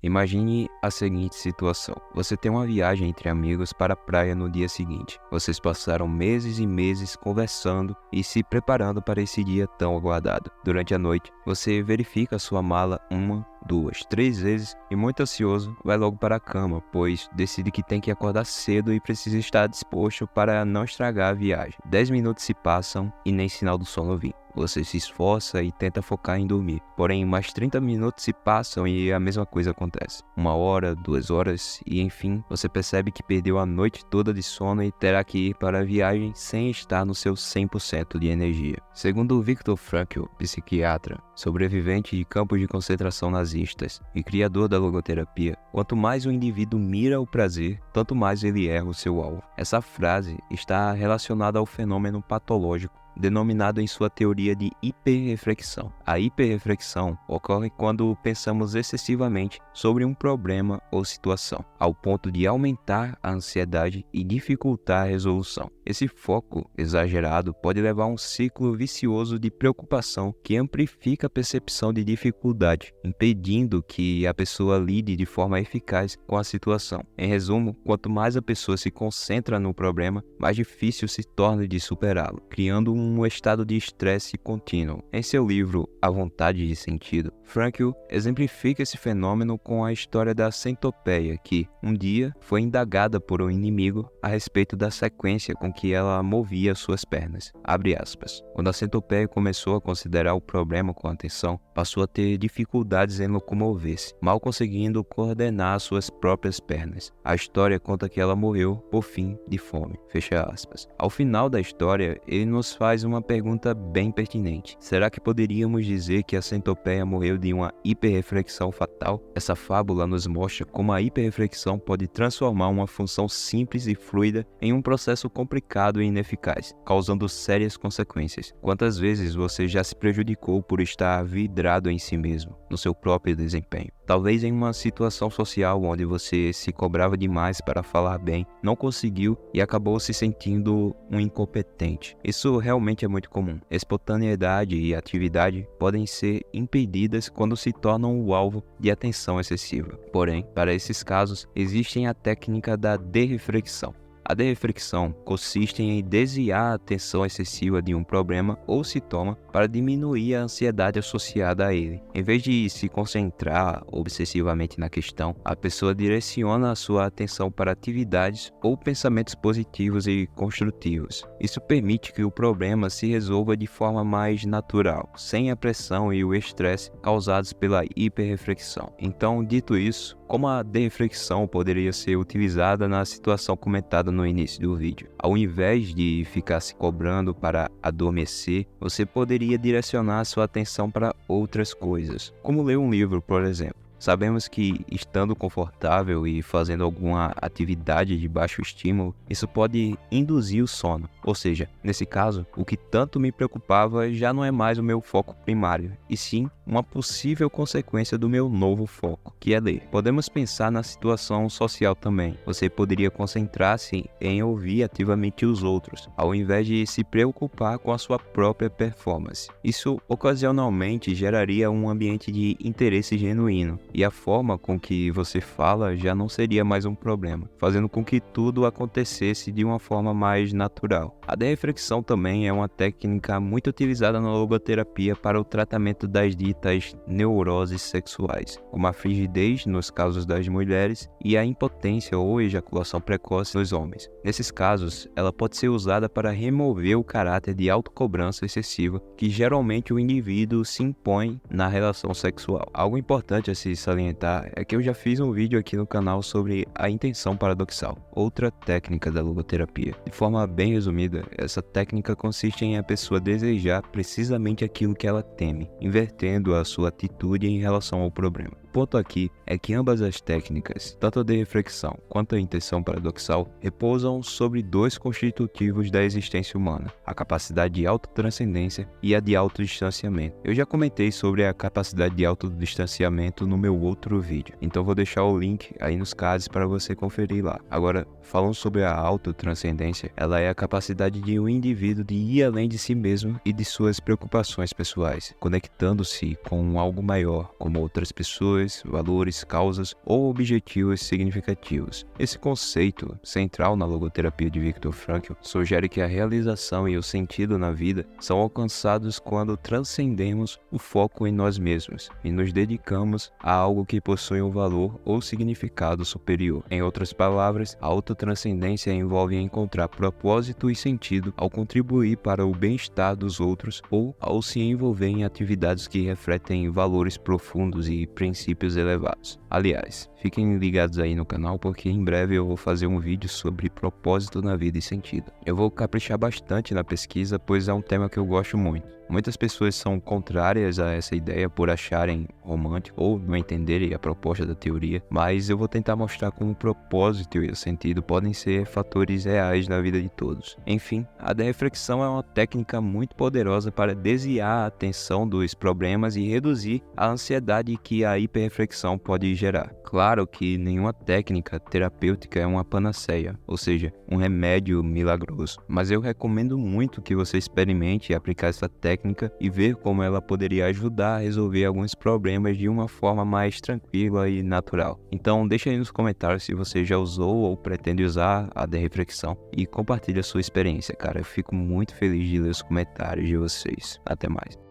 Imagine a seguinte situação. Você tem uma viagem entre amigos para a praia no dia seguinte. Vocês passaram meses e meses conversando e se preparando para esse dia tão aguardado. Durante a noite, você verifica sua mala uma, duas, três vezes e, muito ansioso, vai logo para a cama, pois decide que tem que acordar cedo e precisa estar disposto para não estragar a viagem. 10 minutos se passam e nem sinal do sono vem. Você se esforça e tenta focar em dormir. Porém, mais 30 minutos se passam e a mesma coisa acontece. 1 hora, 2 horas e, enfim, você percebe que perdeu a noite toda de sono e terá que ir para a viagem sem estar no seu 100% de energia. Segundo Viktor Frankl, psiquiatra, sobrevivente de campos de concentração nazistas e criador da logoterapia, quanto mais o indivíduo mira o prazer, tanto mais ele erra o seu alvo. Essa frase está relacionada ao fenômeno patológico denominado em sua teoria de hiperreflexão. A hiperreflexão ocorre quando pensamos excessivamente sobre um problema ou situação, ao ponto de aumentar a ansiedade e dificultar a resolução. Esse foco exagerado pode levar a um ciclo vicioso de preocupação que amplifica a percepção de dificuldade, impedindo que a pessoa lide de forma eficaz com a situação. Em resumo, quanto mais a pessoa se concentra no problema, mais difícil se torna de superá-lo, criando um estado de estresse contínuo. Em seu livro A Vontade de Sentido, Frankl exemplifica esse fenômeno com a história da centopeia que, um dia, foi indagada por um inimigo a respeito da sequência com que ela movia suas pernas. Abre aspas. Quando a centopeia começou a considerar o problema com atenção, passou a ter dificuldades em locomover-se, mal conseguindo coordenar suas próprias pernas. A história conta que ela morreu, por fim, de fome. Fecha aspas. Ao final da história, ele nos faz uma pergunta bem pertinente. Será que poderíamos dizer que a centopeia morreu de uma hiperreflexão fatal? Essa fábula nos mostra como a hiperreflexão pode transformar uma função simples e fluida em um processo complicado e ineficaz, causando sérias consequências. Quantas vezes você já se prejudicou por estar vidrado em si mesmo, no seu próprio desempenho? Talvez em uma situação social onde você se cobrava demais para falar bem, não conseguiu e acabou se sentindo um incompetente. Isso realmente é muito comum. Espontaneidade e atividade podem ser impedidas quando se tornam o alvo de atenção excessiva. Porém, para esses casos, existe a técnica da derreflexão. A derreflexão consiste em desviar a atenção excessiva de um problema ou sintoma para diminuir a ansiedade associada a ele. Em vez de se concentrar obsessivamente na questão, a pessoa direciona a sua atenção para atividades ou pensamentos positivos e construtivos. Isso permite que o problema se resolva de forma mais natural, sem a pressão e o estresse causados pela hiperreflexão. Então, dito isso, como a derreflexão poderia ser utilizada na situação comentada no início do vídeo? Ao invés de ficar se cobrando para adormecer, você poderia direcionar sua atenção para outras coisas, como ler um livro, por exemplo. Sabemos que, estando confortável e fazendo alguma atividade de baixo estímulo, isso pode induzir o sono. Ou seja, nesse caso, o que tanto me preocupava já não é mais o meu foco primário, e sim uma possível consequência do meu novo foco, que é ler. Podemos pensar na situação social também. Você poderia concentrar-se em ouvir ativamente os outros, ao invés de se preocupar com a sua própria performance. Isso ocasionalmente geraria um ambiente de interesse genuíno, e a forma com que você fala já não seria mais um problema, fazendo com que tudo acontecesse de uma forma mais natural. A derreflexão também é uma técnica muito utilizada na logoterapia para o tratamento das ditas neuroses sexuais, como a frigidez nos casos das mulheres e a impotência ou ejaculação precoce nos homens. Nesses casos, ela pode ser usada para remover o caráter de autocobrança excessiva que geralmente o indivíduo se impõe na relação sexual. Algo importante a se salientar é que eu já fiz um vídeo aqui no canal sobre a intenção paradoxal, outra técnica da logoterapia. De forma bem resumida, essa técnica consiste em a pessoa desejar precisamente aquilo que ela teme, invertendo a sua atitude em relação ao problema. O ponto aqui é que ambas as técnicas, tanto a derreflexão quanto a intenção paradoxal, repousam sobre dois constitutivos da existência humana, a capacidade de autotranscendência e a de autodistanciamento. Eu já comentei sobre a capacidade de autodistanciamento no meu outro vídeo, então vou deixar o link aí nos cards para você conferir lá. Agora, falando sobre a autotranscendência, ela é a capacidade de um indivíduo de ir além de si mesmo e de suas preocupações pessoais, conectando-se com algo maior, como outras pessoas pessoas, valores, causas ou objetivos significativos. Esse conceito, central na logoterapia de Viktor Frankl, sugere que a realização e o sentido na vida são alcançados quando transcendemos o foco em nós mesmos e nos dedicamos a algo que possui um valor ou significado superior. Em outras palavras, a autotranscendência envolve encontrar propósito e sentido ao contribuir para o bem-estar dos outros ou ao se envolver em atividades que refletem valores profundos e princípios elevados. Aliás, fiquem ligados aí no canal porque em breve eu vou fazer um vídeo sobre propósito na vida e sentido. Eu vou caprichar bastante na pesquisa, pois é um tema que eu gosto muito. Muitas pessoas são contrárias a essa ideia por acharem romântico ou não entenderem a proposta da teoria, mas eu vou tentar mostrar como o propósito e o sentido podem ser fatores reais na vida de todos. Enfim, a reflexão é uma técnica muito poderosa para desviar a atenção dos problemas e reduzir a ansiedade que a hiperreflexão pode gerar. Claro que nenhuma técnica terapêutica é uma panaceia, ou seja, um remédio milagroso, mas eu recomendo muito que você experimente aplicar essa técnica e ver como ela poderia ajudar a resolver alguns problemas de uma forma mais tranquila e natural. Então deixa aí nos comentários se você já usou ou pretende usar a reflexão e compartilha a sua experiência, cara. Eu fico muito feliz de ler os comentários de vocês. Até mais.